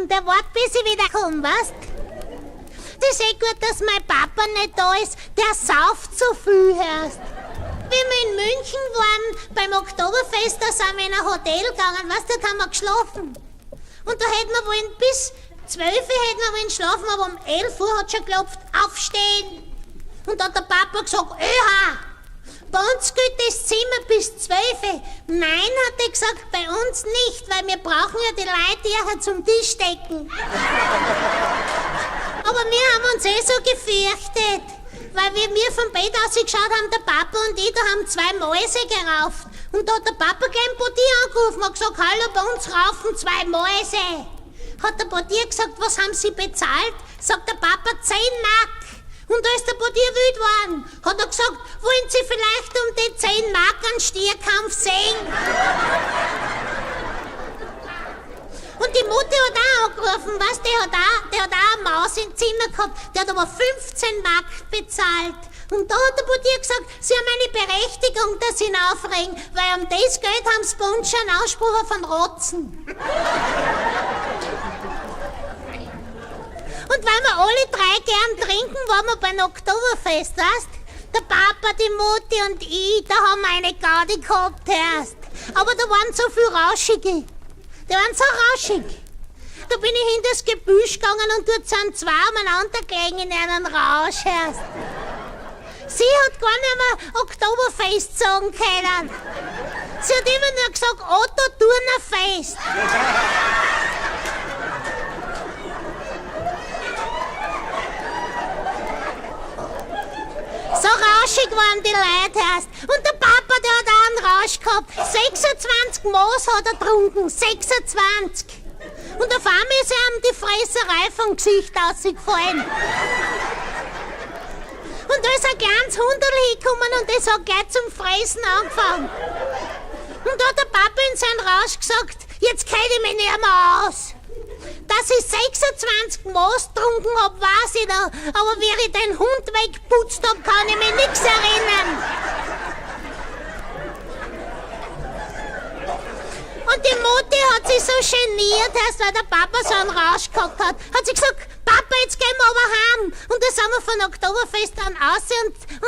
schlafen, der wartet, bis ich wieder komme, weißt? Das ist eh gut, dass mein Papa nicht da ist, der sauft so viel, hörst. Wie wir in München waren, beim Oktoberfest, da sind wir in ein Hotel gegangen, weißt du, da haben wir geschlafen. Und da hätten wir wollen, bis 12 Uhr hätten wir wollen schlafen, aber um 11 Uhr hat schon geklopft, aufstehen. Und da hat der Papa gesagt, bei uns gilt das Zimmer bis 12 Uhr. Nein, hat er gesagt, bei uns nicht, weil wir brauchen ja die Leute, die ja zum Tisch stecken. Aber wir haben uns eh so gefürchtet, weil wir vom Bett aus geschaut haben, der Papa und ich, da haben 2 Mäuse gerauft. Und da hat der Papa gleich einen Portier angerufen und gesagt, hallo, bei uns raufen 2 Mäuse. Hat der Portier gesagt, was haben Sie bezahlt? Sagt der Papa, 10 Mark. Und da ist der Portier wild geworden. Hat er gesagt, wollen Sie vielleicht um die 10 Mark einen Stierkampf sehen? Und die Mutter hat auch angerufen, weißt du, die hat auch eine Maus im Zimmer gehabt, die hat aber 15 Mark bezahlt. Und da hat der Portier gesagt, Sie haben eine Berechtigung, dass Sie ihn aufregen, weil um das Geld haben Sie bei uns schon einen Ausspruch von Rotzen. Und weil wir alle 3 gern trinken, waren wir beim Oktoberfest, weißt? Der Papa, die Mutti und ich, da haben wir eine Gaudi gehabt erst. Aber da waren so viele Rauschige. Die waren so rauschig. Da bin ich in das Gebüsch gegangen und dort sind 2 umeinander gelegen in einen Rausch erst. Sie hat gar nicht mehr Oktoberfest sagen können. Sie hat immer nur gesagt, Otto Turnerfest. So rauschig waren die Leute erst. Und der Papa, der hat auch einen Rausch gehabt. 26 Moos hat er getrunken. 26. Und auf einmal ist ihm die Fresserei vom Gesicht ausgefallen. Und da ist ein kleines Hunderl hingekommen und das hat gleich zum Fressen angefangen. Und da hat der Papa in seinen Rausch gesagt, jetzt kenn ich mich nicht mehr aus. Dass ich 26 Moos getrunken hab, weiß ich noch, aber wie ich den Hund weggeputzt hab, kann ich mich nichts erinnern. Und die Mutti hat sich so geniert, weil der Papa so einen Rausch gehabt hat. Hat sie gesagt, Papa, jetzt gehen wir aber heim. Und da sind wir von Oktoberfest dann raus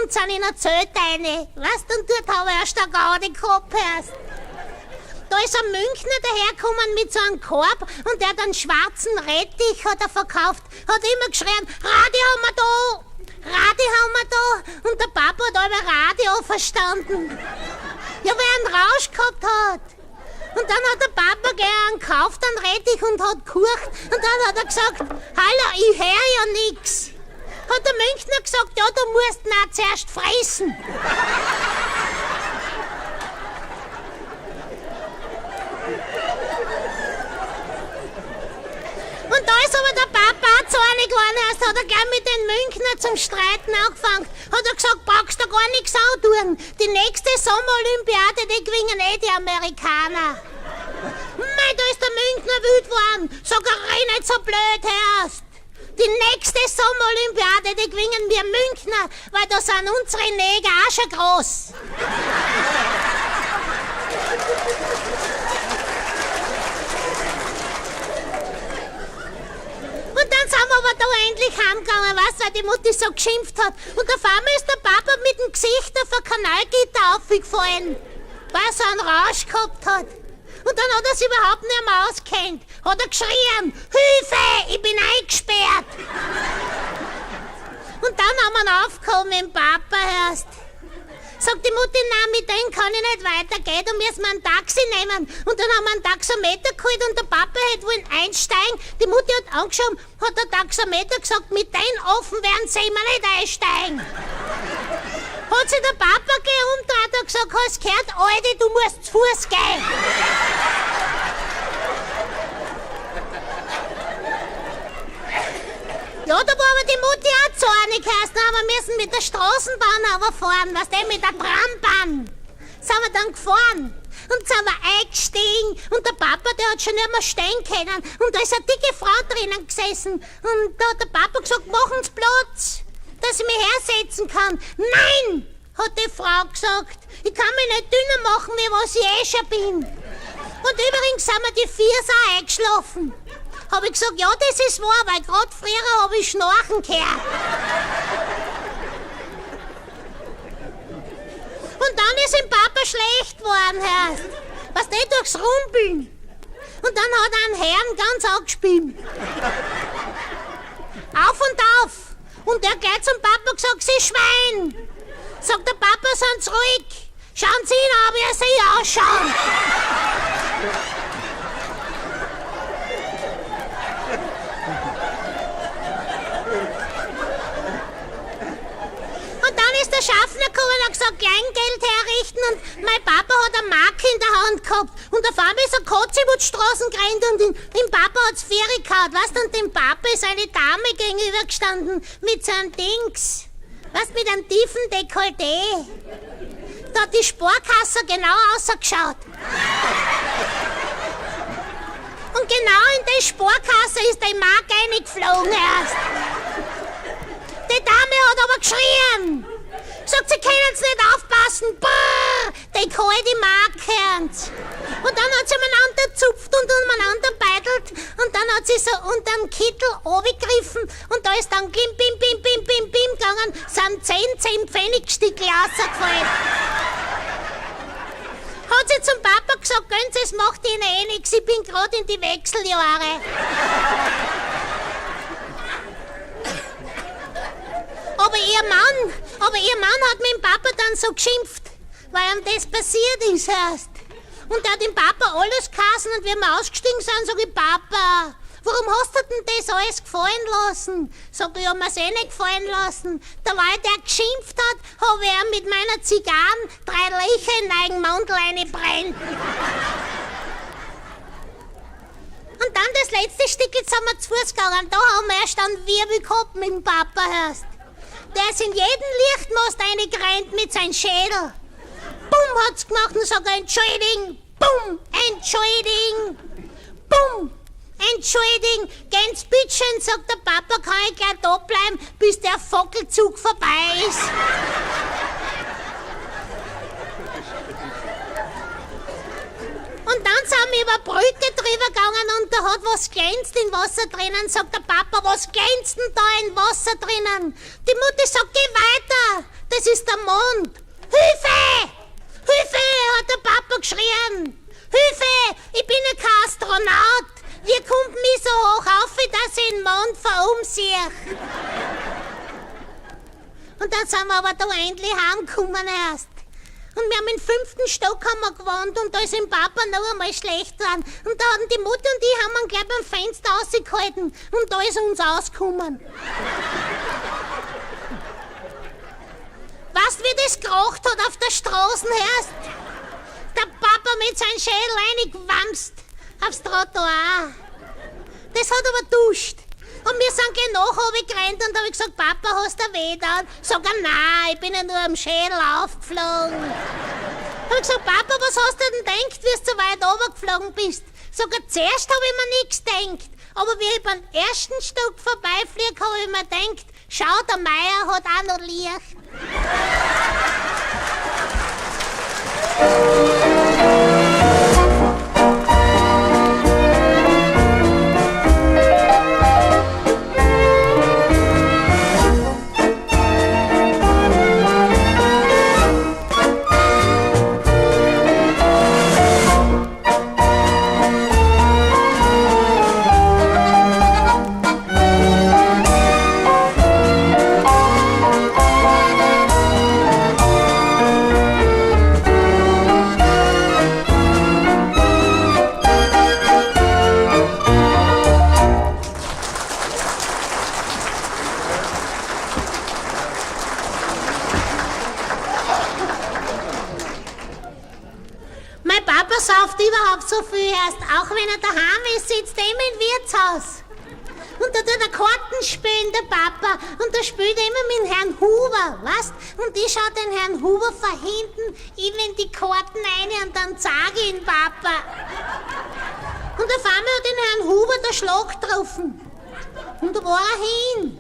und sind in ein Zelt rein. Weißt du, und dort habe ich erst eine Gaudi gehabt. Da ist ein Münchner dahergekommen mit so einem Korb und der hat einen schwarzen Rettich hat er verkauft. Hat immer geschrien, Radio haben wir da, Radio haben wir da. Und der Papa hat aber Radio verstanden. Ja, weil er einen Rausch gehabt hat. Und dann hat der Papa gern gekauft, einen Rettich und hat gekocht. Und dann hat er gesagt, hallo, ich hör ja nix. Hat der Münchner gesagt, ja, du musst ihn auch zuerst fressen. Und da ist aber der Papa auch zornig geworden, erst hat er gleich mit den Münchner zum Streiten angefangen. Hat er gesagt, brauchst du gar nichts tun. Die nächste Sommerolympiade, die gewinnen eh die Amerikaner. Mei, da ist der Münchner wild geworden. Sag er nicht so blöd, Herrst. Die nächste Sommerolympiade, die gewinnen wir Münchner, weil da sind unsere Neger auch schon groß. Und dann sind wir aber da endlich heimgegangen, weißt du, weil die Mutti so geschimpft hat. Und auf einmal ist der Papa mit dem Gesicht auf ein Kanalgitter aufgefallen, weil er so einen Rausch gehabt hat. Und dann hat er sich überhaupt nicht mehr auskennt. Hat er geschrien, Hilfe, ich bin eingesperrt. Und dann haben wir ihn aufgehoben mit dem Papa erst. Sagt die Mutti, nein, mit dem kann ich nicht weitergehen, da müssen wir ein Taxi nehmen. Und dann haben wir einen Taxameter geholt und der Papa hätte wollen einsteigen. Die Mutti hat angeschaut, hat der Taxameter gesagt, mit dem offen werden sehen wir nicht einsteigen. Hat sich der Papa gleich umgedreht und gesagt, hast du gehört, Alter, du musst zu Fuß gehen. Ja, da war aber die Mutti auch zornig, heißt, dann haben wir müssen mit der Straßenbahn runterfahren, weißt du, mit der Trambahn. Sind wir dann gefahren und sind wir eingestiegen und der Papa, der hat schon nicht mehr stehen können und da ist eine dicke Frau drinnen gesessen und da hat der Papa gesagt, machen Sie Platz, dass ich mich hersetzen kann. Nein, hat die Frau gesagt, ich kann mich nicht dünner machen, wie was ich eh schon bin. Und übrigens sind wir die 4 auch eingeschlafen. Hab ich gesagt, ja, das ist wahr, weil grad früher hab ich Schnarchen gehört. Und dann ist ihm Papa schlecht geworden, Herr. Was nicht durchs Rumpeln. Und dann hat er einen Herrn ganz angespielt. Auf und auf. Und der gleich zum Papa gesagt, Sie Schwein. Sagt der Papa, sind Sie ruhig. Schauen Sie ihn an, wie er Sie ausschaut. Und dann ist der Schaffner gekommen und hat gesagt, Kleingeld herrichten. Und mein Papa hat eine Marke in der Hand gehabt. Und auf einmal ist eine Katze über die Straßen gerannt und dem Papa hat's Vieri gehauen. Weißt du, und dem Papa ist eine Dame gegenübergestanden mit so einem Dings. Weißt du, mit einem tiefen Dekolleté. Da hat die Sparkasse genau ausgeschaut. Und genau in die Sparkasse ist die Marke reingeflogen erst. Die Dame hat aber geschrien. Sagt, Sie können nicht aufpassen. Brrr, die kalte Marke. Und dann hat sie umeinander gezupft und umeinander beidelt. Und dann hat sie so unter dem Kittel runtergegriffen. Und da ist dann bim, bim, bim, bim, bim, bim gegangen. Sind 10 Pfennigstücke rausgefallen. Hat sie zum Papa gesagt, gönnt Sie, es macht Ihnen eh nichts. Ich bin gerade in die Wechseljahre. Aber ihr Mann hat mit dem Papa dann so geschimpft, weil ihm das passiert ist erst. Und er hat dem Papa alles geheißen und wie wir ausgestiegen sind, sag ich, Papa, warum hast du denn das alles gefallen lassen? Sag ich, ja, mir's eh nicht gefallen lassen. Der Weil der geschimpft hat, habe er mit meiner Zigarren 3 Löcher in den Mantel reingebrennt. Und dann das letzte Stück, jetzt sind wir zu Fuß gegangen, da haben wir erst einen Wirbel gehabt mit dem Papa erst. Der ist in jeden Lichtmast reingerannt mit seinem Schädel. Bumm hat's gemacht und sagt, Entschuldigung, bumm, Entschuldigung, bumm, Entschuldigung, ganz bitteschön, sagt der Papa, kann ich gleich da bleiben, bis der Fackelzug vorbei ist. Und dann sind wir über eine Brücke drüber gegangen und da hat was glänzt in Wasser drinnen. Sagt der Papa, was glänzt denn da in Wasser drinnen? Die Mutter sagt, geh weiter, das ist der Mond. Hilfe! Hilfe! Hat der Papa geschrien. Hilfe! Ich bin ja kein Astronaut. Wie kommt mich so hoch auf, dass ich den Mond verumsehe? Und dann sind wir aber da endlich heimgekommen erst. Und wir haben den 5. Stock gewohnt und da ist dem Papa noch einmal schlecht dran. Und da haben die Mutter und ich haben ihn gleich beim Fenster rausgehalten und da ist uns ausgekommen. Weißt du, wie das gekracht hat auf der Straße erst? Der Papa mit seinem Schädel reingewamst aufs Trottoir. Das hat aber duscht. Und wir sind gleich nach gerannt und habe ich gesagt, Papa, hast du weh da? Sag er, nein, ich bin ja nur am Schädel aufgeflogen. Habe ich gesagt, Papa, was hast du denn gedacht, wie du so weit runtergeflogen bist? Sag er, zuerst habe ich mir nichts gedacht. Aber wie ich beim ersten Stück vorbeifliege, habe ich mir gedacht, schau, der Meier hat auch noch Licht. Überhaupt so viel erst, auch wenn er daheim ist, sitzt er immer im Wirtshaus. Und da tut er Karten spielen, der Papa. Und da spielt er immer mit Herrn Huber, weißt? Und ich schau den Herrn Huber von hinten, ihm in die Karten rein und dann sage ich ihn, Papa. Und auf einmal hat den Herrn Huber der Schlag getroffen. Und da war er hin.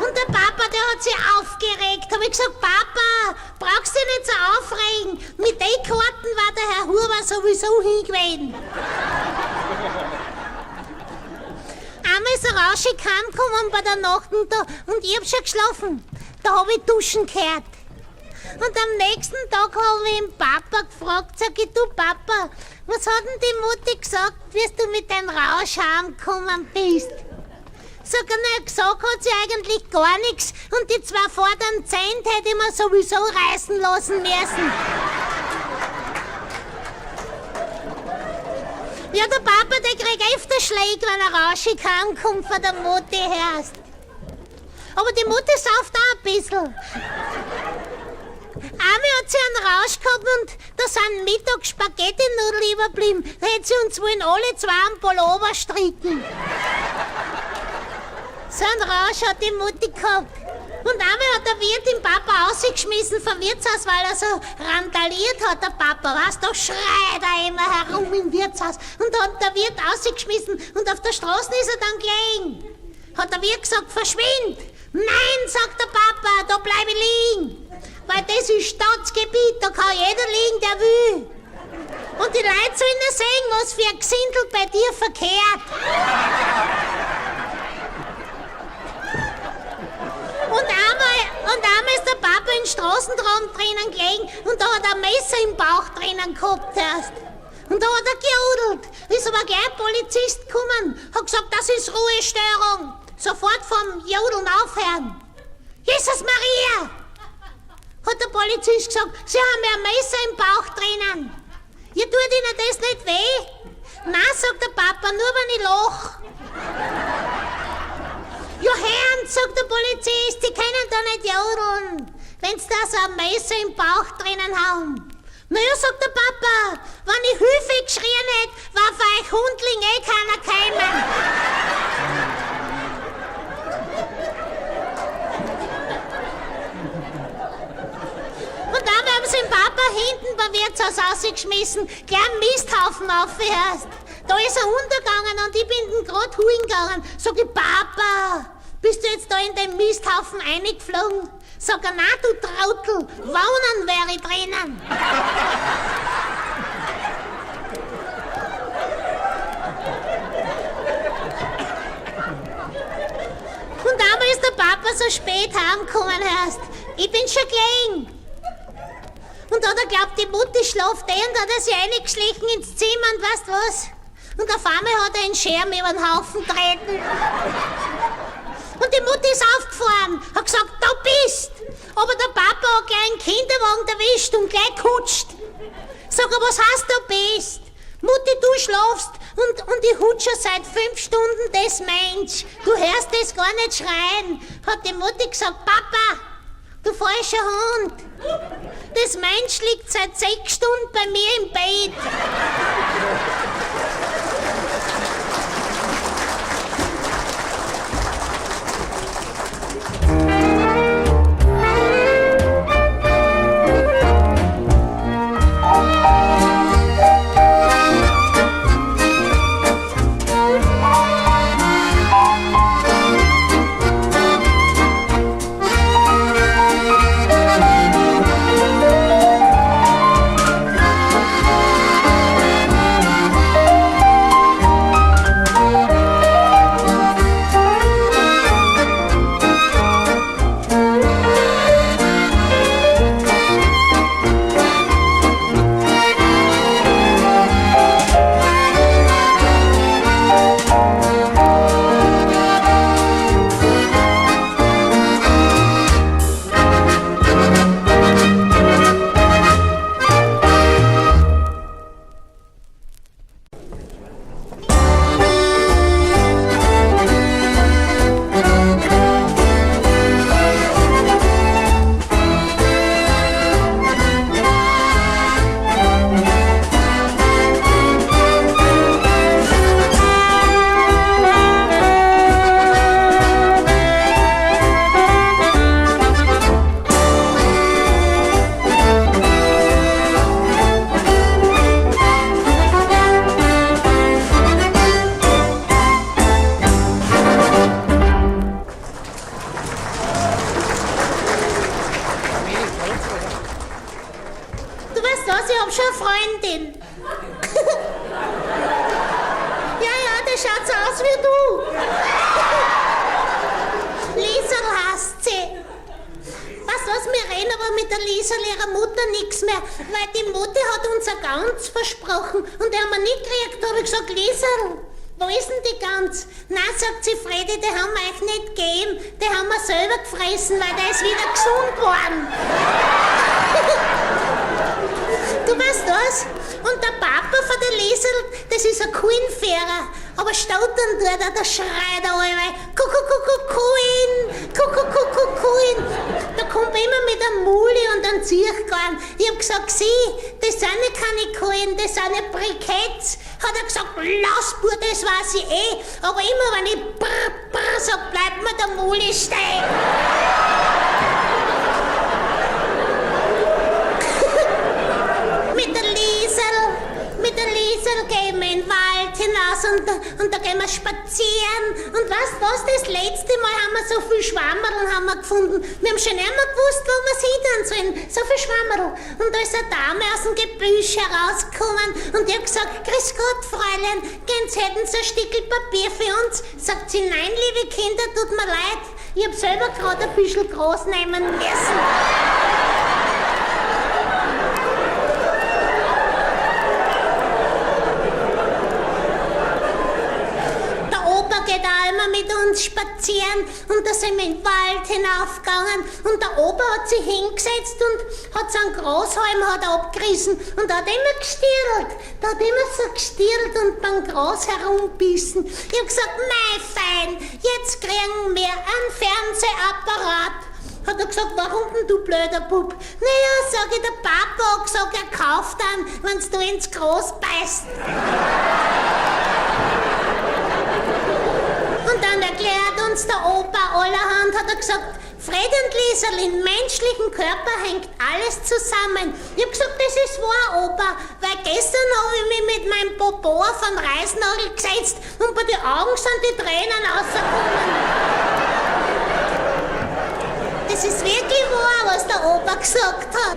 Und der Papa, der hat sich aufgeregt. Hab ich gesagt, Papa, brauchst du dich nicht so aufregen. Mit den Karten war der Herr Huber sowieso hin gewesen. einmal ist ein Rauschig heimgekommen bei der Nacht und ich hab schon geschlafen. Da hab ich Duschen gehört. Und am nächsten Tag habe ich den Papa gefragt, sag ich, du Papa, was hat denn die Mutti gesagt, wie du mit deinem Rausch heimgekommen bist? Sag er, na, gesagt hat sie eigentlich gar nichts und die 2 vorderen Zähne hätte ich mir sowieso reißen lassen müssen. Ja, der Papa, der kriegt öfter Schläge, wenn er rauschig heimkommt von der Mutti hörst. Aber die Mutti sauft auch ein bisschen. Einmal hat sie einen Rausch gehabt und da sind Mittag Spaghetti-Nudeln überblieben. Da hätte sie uns wollen alle 2 einen Pullover stricken. So einen Rausch hat die Mutti gehabt. Und einmal hat der Wirt den Papa rausgeschmissen vom Wirtshaus, weil er so randaliert hat, der Papa. Weißt du, schreit er immer herum im Wirtshaus. Und da hat der Wirt rausgeschmissen und auf der Straße ist er dann gelegen. Hat der Wirt gesagt, verschwind. Nein, sagt der Papa, da bleib ich liegen. Weil das ist Staatsgebiet, da kann jeder liegen, der will. Und die Leute sollen ja sehen, was für ein Gesindel bei dir verkehrt. Und einmal ist der Papa in den Straßenraum drinnen gelegen und da hat er ein Messer im Bauch drinnen gehabt erst. Und da hat er gejodelt. Ist aber gleich ein Polizist gekommen, hat gesagt, das ist Ruhestörung. Sofort vom Jodeln aufhören. Jesus Maria! Hat der Polizist gesagt, Sie haben ja ein Messer im Bauch drinnen. Ja, tut Ihnen das nicht weh? Nein, sagt der Papa, nur wenn ich lach. Ja, Herrn, sagt der Polizist, die können da nicht jodeln, wenn Sie da so ein Messer im Bauch drinnen haben. Naja, sagt der Papa, wenn ich Hilfe geschrien hätte, war für euch Hundling keiner gekommen. Und dann haben sie den Papa hinten beim Wirtshaus rausgeschmissen, gleich einen Misthaufen aufgehört. Da ist er untergegangen und ich bin gerade hingegangen. Sag ich, Papa, bist du jetzt da in den Misthaufen reingeflogen? Sag er, nein, du Trottel, wohnen wäre ich drinnen. Und einmal ist der Papa so spät heimgekommen erst. Ich bin schon gelegen. Und da hat er glaubt, die Mutti schlaft und hat er sich reingeschlichen ins Zimmer und weißt was? Und auf einmal hat er einen Scherm über den Haufen getreten. Und die Mutti ist aufgefahren, hat gesagt, da bist. Aber der Papa hat gleich einen Kinderwagen erwischt und gleich kutscht. Sag, was heißt du bist? Mutti, du schlafst und ich hutsche seit 5 Stunden das Mensch. Du hörst das gar nicht schreien. Hat die Mutti gesagt, Papa, du falscher Hund. Das Mensch liegt seit 6 Stunden bei mir im Bett. Liesel ihrer Mutter nichts mehr, weil die Mutti hat uns eine Gans versprochen und die haben wir nicht gekriegt. Da hab ich gesagt, Liesel, wo ist denn die Gans? Nein, sagt sie, Fredi, die haben wir euch nicht gegeben, die haben wir selber gefressen, weil der ist wieder gesund geworden. Du weißt was? Und der Papa von der Liesel, das ist ein Kuhinfahrer. Aber stottern tut er, da schreit er alle, Kuhin, Kuhin. Da kommt er immer mit einem Muli und einem Ziechgarn. Ich hab gesagt, das sind nicht keine Kuhin, das sind nicht Briketts. Hat er gesagt, lass, Bub, das weiß ich eh. Aber immer wenn ich brr sag, bleibt mir der Muli stehen. Mit der Liesel gehen wir in den Wald hinaus und da gehen wir spazieren. Und weißt du was, das letzte Mal haben wir so viel Schwammerl gefunden. Wir haben schon immer gewusst, wo wir es hin sollen. So viel Schwammerl. Und da ist eine Dame aus dem Gebüsch herausgekommen und die hat gesagt, grüß Gott, Fräulein, hätten Sie ein Stückchen Papier für uns? Sagt sie, nein, liebe Kinder, tut mir leid. Ich hab selber gerade ein bisschen groß nehmen müssen. Geht auch immer mit uns spazieren und da sind wir in den Wald hinaufgegangen und der Opa hat sich hingesetzt und hat so einen Grashalm abgerissen und hat immer gestiert. Da hat immer so gestiert und beim Gras herumbissen. Ich hab gesagt, mein Fein, jetzt kriegen wir einen Fernsehapparat. Hat er gesagt, warum denn, du blöder Bub? Naja, sag ich, der Papa hat gesagt, er kauft einen, wenn du ins Gras beißt. Und dann erklärt uns der Opa allerhand, hat er gesagt, Fred und Liesel, im menschlichen Körper hängt alles zusammen. Ich hab gesagt, das ist wahr, Opa, weil gestern habe ich mich mit meinem Popo auf einen Reißnagel gesetzt und bei den Augen sind die Tränen rausgekommen. Das ist wirklich wahr, was der Opa gesagt hat.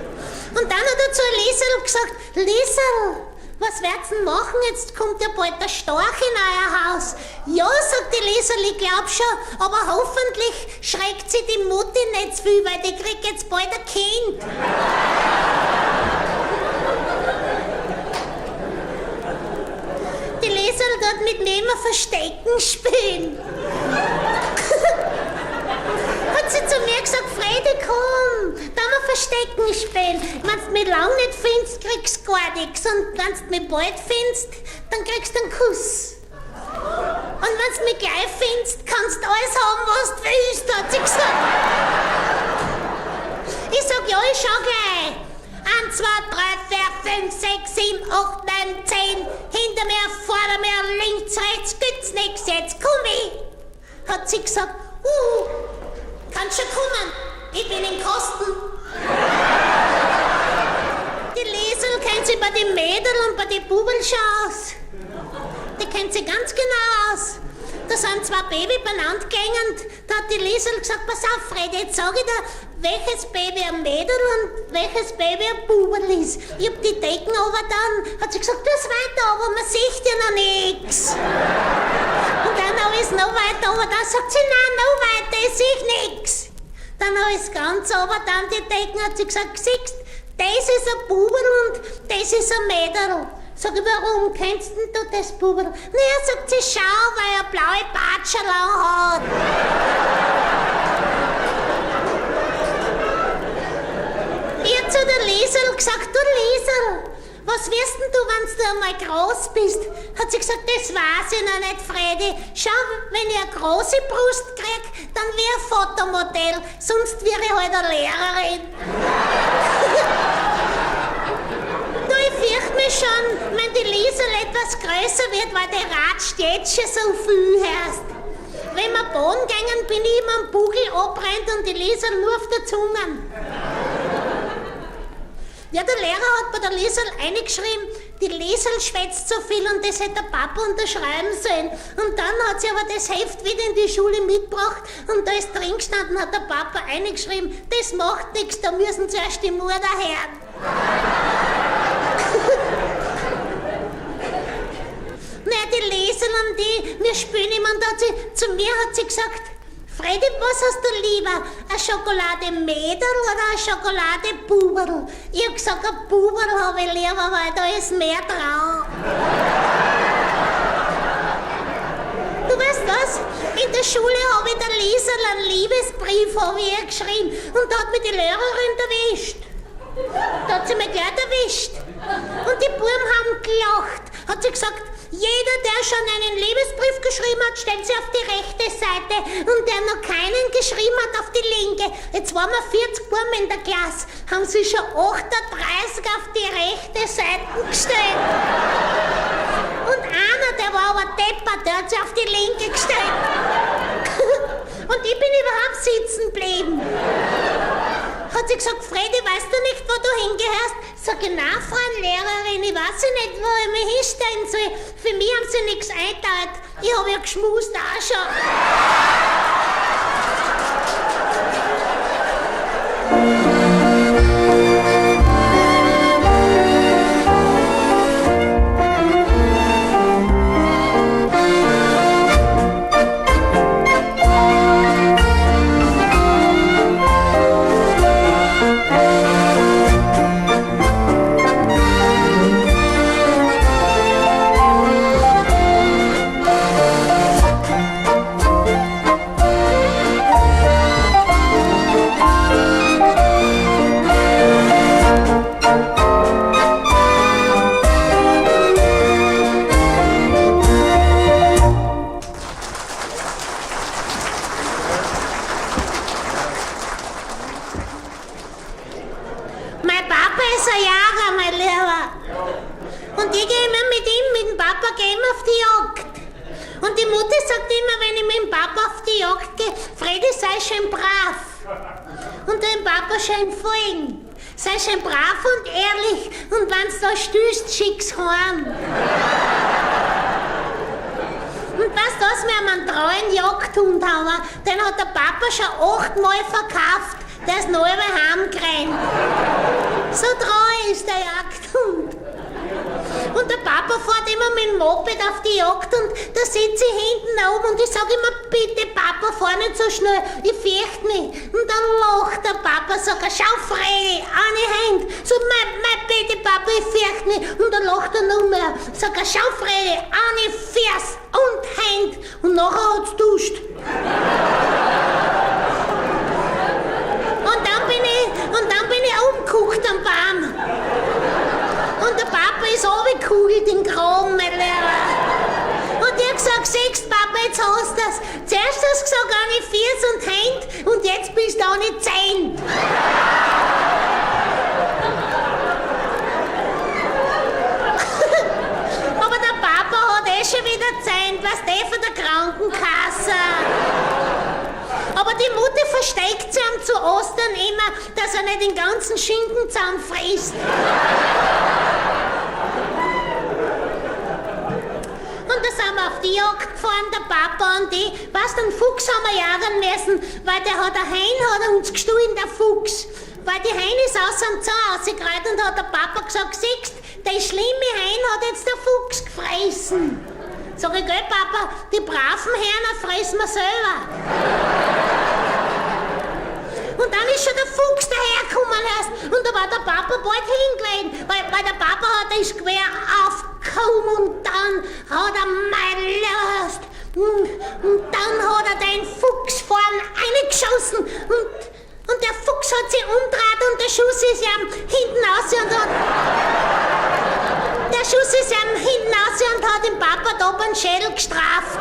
Und dann hat er zu Liesel gesagt, Liesel, was wird's denn machen? Jetzt kommt ja bald der Storch in euer Haus. Ja, sagt die Liesel, ich glaub schon, aber hoffentlich schreckt sie die Mutti nicht zu viel, weil die kriegt jetzt bald ein Kind. Die Liesel dort mit mir immer Verstecken spielen. Hat sie zu mir gesagt, Fredi, komm, da wir Verstecken spielen. Wenn du mich lang nicht findest, kriegst du gar nichts. Und wenn du mich bald findest, dann kriegst du einen Kuss. Und wenn du mich gleich findest, kannst du alles haben, was du willst, hat sie gesagt. Ich sag, ja, ich schau gleich. 1, 2, 3, 4, 5, 6, 7, 8, 9, 10. Hinter mir, vor mir, links, rechts, gibt's nix, jetzt komm ich. Hat sie gesagt, kannst schon kommen, ich bin im Kosten. Die Liesel kennt sich bei den Mädel und bei den Bubeln schon aus. Die kennt sie ganz genau aus. Da sind zwei Babys benannt gegangen. Da hat die Liesel gesagt, pass auf, Fredi, jetzt sag ich dir, welches Baby ein Mädel und welches Baby ein Bubel ist. Ich hab die Decken dann, hat sie gesagt, du ist weiter, aber man sieht ja noch nichts. Und dann habe ich es noch weiter, aber dann sagt sie, nein, noch weiter, ich sehe nichts. Dann habe ich es ganz dann die Decken, hat sie gesagt, siehst, das ist ein Bubel und das ist ein Mädel. Sag ich, warum kennst du das Bubel? Naja, sagt sie, schau, weil er blaue Batscherl hat. Ich hab zu der Liesel gesagt, du Liesel, was wirst denn du, wenn du einmal groß bist? Hat sie gesagt, das weiß ich noch nicht, Fredi. Schau, wenn ich eine große Brust krieg, dann wie ein Fotomodell, sonst wäre ich halt eine Lehrerin. Du, ich fürchte mich schon, wenn die Liesel etwas größer wird, weil der ratscht jetzt schon so viel hörst. Wenn wir Boden gehen, bin ich immer am Bugel abbrennt und die Liesel nur auf der Zunge. Ja, der Lehrer hat bei der Liesel eingeschrieben, die Liesel schwätzt so viel und das hätte der Papa unterschreiben sollen. Und dann hat sie aber das Heft wieder in die Schule mitgebracht und da ist drin gestanden, hat der Papa eingeschrieben, das macht nichts, da müssen zuerst die Mutter hören. Naja, die Liesel und wir spielen immer und zu mir hat sie gesagt, Freddy, was hast du lieber? Eine Schokolade-Mädel oder eine Schokolade-Buberl? Ich hab gesagt, ein Buberl habe ich lieber, weil da ist mehr dran. Du weißt was? In der Schule habe ich der Liesel einen Liebesbrief geschrieben und da hat mich die Lehrerin erwischt. Da hat sie mich gleich erwischt. Und die Buben haben gelacht. Hat sie gesagt, jeder, der schon einen Liebesbrief geschrieben hat, stellt sich auf die rechte Seite und der noch keinen geschrieben hat, auf die linke. Jetzt waren wir 40 Buben in der Klasse, haben sie schon 38 auf die rechte Seite gestellt. Und einer, der war aber deppert, der hat sich auf die linke gestellt. Und ich bin überhaupt sitzen geblieben. Hat sie gesagt, Freddy, weißt du nicht, wo du hingehörst? Sag ich, nein, Frau Lehrerin, ich weiß nicht, wo ich mich hinstellen soll. Für mich haben sie nichts eingeteilt. Ich habe ja geschmust auch schon. Sei schön brav und ehrlich und wenn's da stößt, schick's heim. Und weißt du, was wir einen treuen Jagdhund haben? Den hat der Papa schon 8-mal verkauft. Der ist neu heimgerannt. So treu ist der Jagdhund. Und der Papa fährt immer mit dem Moped auf die Jagd und da sitze ich hinten oben und ich sage immer, bitte Papa, fahr nicht so schnell, ich fürchte mich. Und dann lacht der Papa, sagt er, schau Freddy, eine Hand. So, mein bitte Papa, ich fürchte mich. Und dann lacht er noch mehr. Sagt er, schau Freddy, eine Ferse und Hand. Und nachher hat's duscht. Und dann bin ich umgeguckt am Baum. Und der Papa ist runtergekugelt in den Graben, mein Lehrer. Und ich hab gesagt, siehst Papa, jetzt hast du das. Zuerst hast du gesagt, eine Ferse und Hand und jetzt bist du eine 10. Aber der Papa hat schon wieder 10, was der von der Krankenkasse. Aber die Mutter versteckt sie ihm zu Ostern immer, dass er nicht den ganzen Schinken zusammenfrisst. Und da sind wir auf die Jagd gefahren, der Papa und ich. Weißt du, einen Fuchs haben wir jagen müssen, weil der hat ein Hein, hat er uns gestohlen, der Fuchs. Weil die Hein ist aus dem Zaun rausgerannt und hat der Papa gesagt, siehst, der schlimme Hein hat jetzt der Fuchs gefressen. Sag ich, gell, Papa, die braven Hähner fressen wir selber. Und dann ist schon der Fuchs dahergekommen und da war der Papa bald hingelegt, weil der Papa ist quer aufgekommen und dann hat er mein Lust. Und dann hat er den Fuchs vorn reingeschossen und der Fuchs hat sich umgedreht und der Schuss ist ihm hinten raus und hat den Papa da beim Schädel gestraft.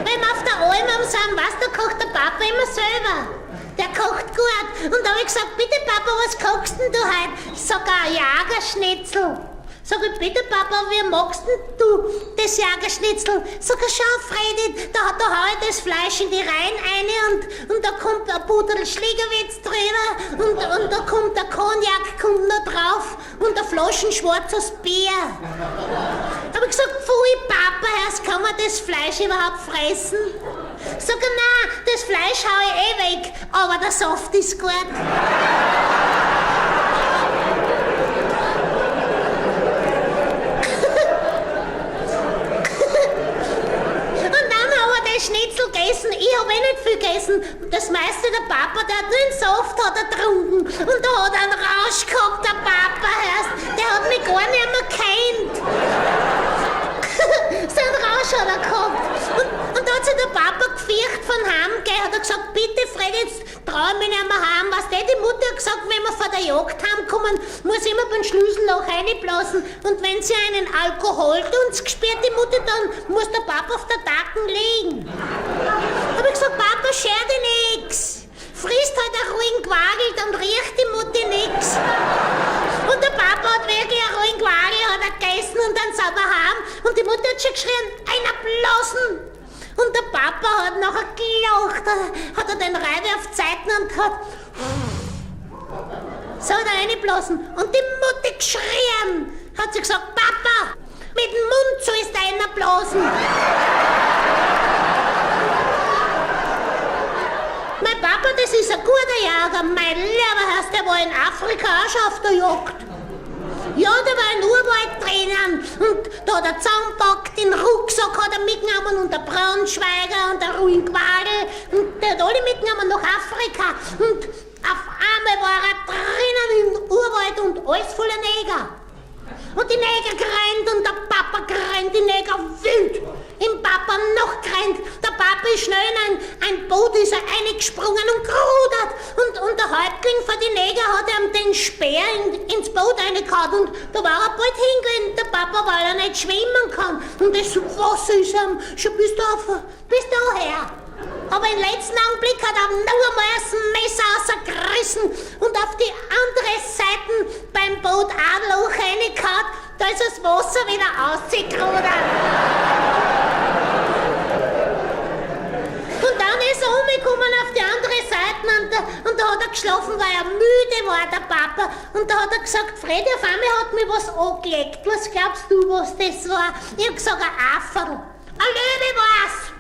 Wenn wir auf der Alm sind, weißt du, kocht der Papa immer selber. Der kocht gut. Und da hab ich gesagt, bitte Papa, was kochst denn du heute? Sag ein Jagerschnitzel. Sag ich, bitte Papa, wie magst denn du das Jagerschnitzel? Sag ich, schau Freddy, da hau ich das Fleisch in die Reihen rein und da kommt ein Pudel Schlägerwitz drüber und da kommt der Cognac noch drauf und ein Flaschen schwarzes Bier. Hab ich gesagt, pfui Papa, erst kann man das Fleisch überhaupt fressen? Sag er, nein, das Fleisch hau ich weg, aber der Saft ist gut. der hat nur einen Saft hat er getrunken. Und da hat er einen Rausch gehabt, der Papa, hörst. Der hat mich gar nicht mehr kennt. So einen Rausch hat er gehabt. Und da hat sich der Papa gefürcht von heimgehen. Hat er gesagt, bitte Fred, jetzt trau mich nicht mehr heim. Weißt du, die Mutter hat gesagt, wenn wir von der Jagd heimkommen, muss immer beim Schlüsselloch reinblasen. Und wenn sie einen Alkohol uns gesperrt, die Mutter, dann muss der Papa auf der Tacken liegen. Hab ich gesagt, Papa, scher dich nix. Frisst halt einen ruhigen Quagel, dann riecht die Mutti nix. Und der Papa hat wirklich einen ruhigen Quagel, hat er gegessen und dann sind wir heim. Und die Mutter hat schon geschrien, einer blasen. Und der Papa hat nachher gelacht, hat er den Reiter auf Zeiten und hat so hat er reinblasen. Und die Mutti geschrien, hat sie gesagt, Papa, mit dem Mund sollst du einer blasen. Mein Papa, das ist ein guter Jäger, mein Lieber heißt, der war in Afrika auch schon auf der Jagd. Ja, der war in Urwald drinnen und da hat er zusammengepackt, den Rucksack hat er mitgenommen und der Braunschweiger und der Ruinquadel und der hat alle mitgenommen nach Afrika. Und auf einmal war er drinnen im Urwald und alles voller Neger. Und die Neger gerannt und der Papa gerannt, die Neger wild. Im Papa noch gerannt. Der Papa ist schnell in ein Boot, ist er eingesprungen und gerudert. Und der Häuptling von den Neger hat ihm den Speer ins Boot reingehauen. Und da war er bald hingelegen, der Papa, weil er nicht schwimmen kann. Und das Wasser ist ihm schon bis daher. Aber im letzten Augenblick hat er noch einmal das Messer rausgerissen und auf die andere Seite beim Boot ein Loch reingehauen, da ist das Wasser wieder ausgerudert. Und dann ist er umgekommen auf die andere Seite und da hat er geschlafen, weil er müde war, der Papa. Und da hat er gesagt, Freddy, auf einmal hat mir was angelegt. Was glaubst du, was das war? Ich hab gesagt, ein Afferl. Ein Löwe war's.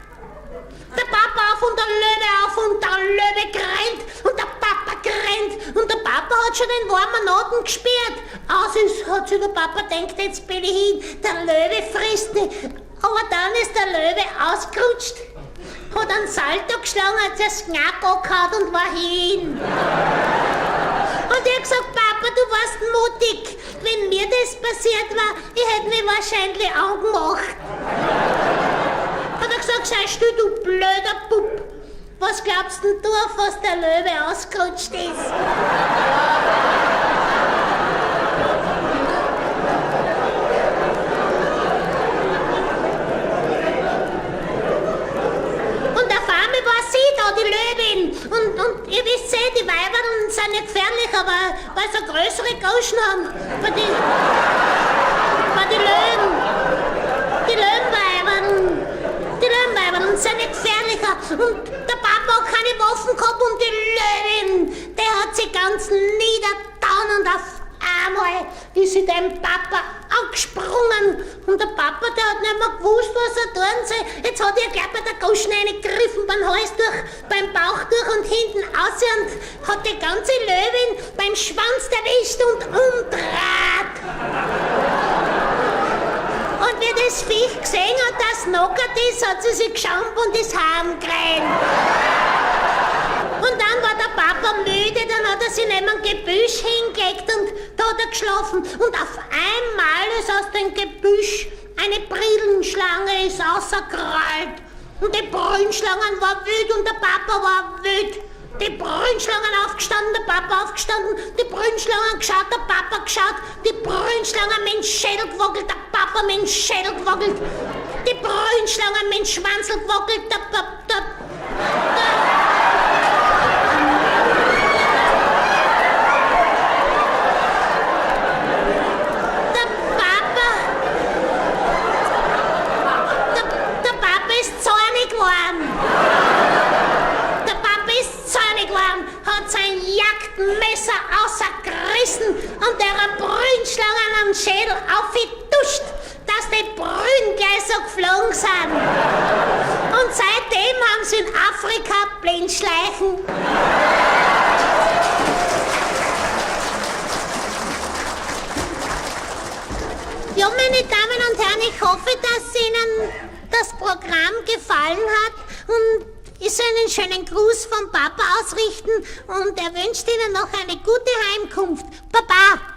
Der Papa auf und der Löwe auf und der Löwe gerannt und der Papa gerannt und der Papa hat schon den warmen Noten gespürt. Hat sich der Papa gedacht, jetzt bin ich hin, der Löwe frisst mich. Aber dann ist der Löwe ausgerutscht, hat einen Salto geschlagen, hat sich das Knack angehauen und war hin. Und ich hab gesagt, Papa, du warst mutig. Wenn mir das passiert war, ich hätte mich wahrscheinlich angemacht. Hat er gesagt, sei still, du blöder Bub. Was glaubst denn du, auf was der Löwe ausgerutscht ist? Und auf einmal war sie da, die Löwin. Und ihr wisst ja, die Weiber sind nicht gefährlich, aber weil sie größere Goschen haben. Für die Löwen. Die Löwenweibern. Und sind nicht gefährlicher. Und der Papa hat keine Waffen gehabt und die Löwin, der hat sich ganz niedergetan und auf einmal ist sie dem Papa angesprungen. Und der Papa, der hat nicht mehr gewusst, was er tun soll. Jetzt hat er gleich bei der Goschen reingegriffen, beim Hals durch, beim Bauch durch und hinten aus und hat die ganze Löwin beim Schwanz erwischt und umdreht. Und wie das Viech gesehen hat, dass es knockert ist, hat sie sich geschampt und ist heimgerannt. Und dann war der Papa müde, dann hat er sich neben ein Gebüsch hingelegt und da hat er geschlafen. Und auf einmal ist aus dem Gebüsch eine Brillenschlange ist rausgerollt. Und die Brillenschlange war wild und der Papa war wild. Die Brünnschlangen aufgestanden, der Papa aufgestanden, die Brünnschlangen geschaut, der Papa geschaut, die Brünnschlangen mit dem Schädel gewackelt, der Papa mit dem Schädel gewackelt, die Brünnschlangen mit dem Schwanzel gewackelt, der Papa, der Papa ist zornig geworden. Hat sein Jagdmesser rausgerissen und der Brünnschlangen am Schädel aufgeduscht, dass die Brünn gleich so geflogen sind. Und seitdem haben sie in Afrika Blindschleichen. Ja, meine Damen und Herren, ich hoffe, dass Ihnen das Programm gefallen hat und Ich soll einen schönen Gruß vom Papa ausrichten und er wünscht Ihnen noch eine gute Heimkunft. Baba!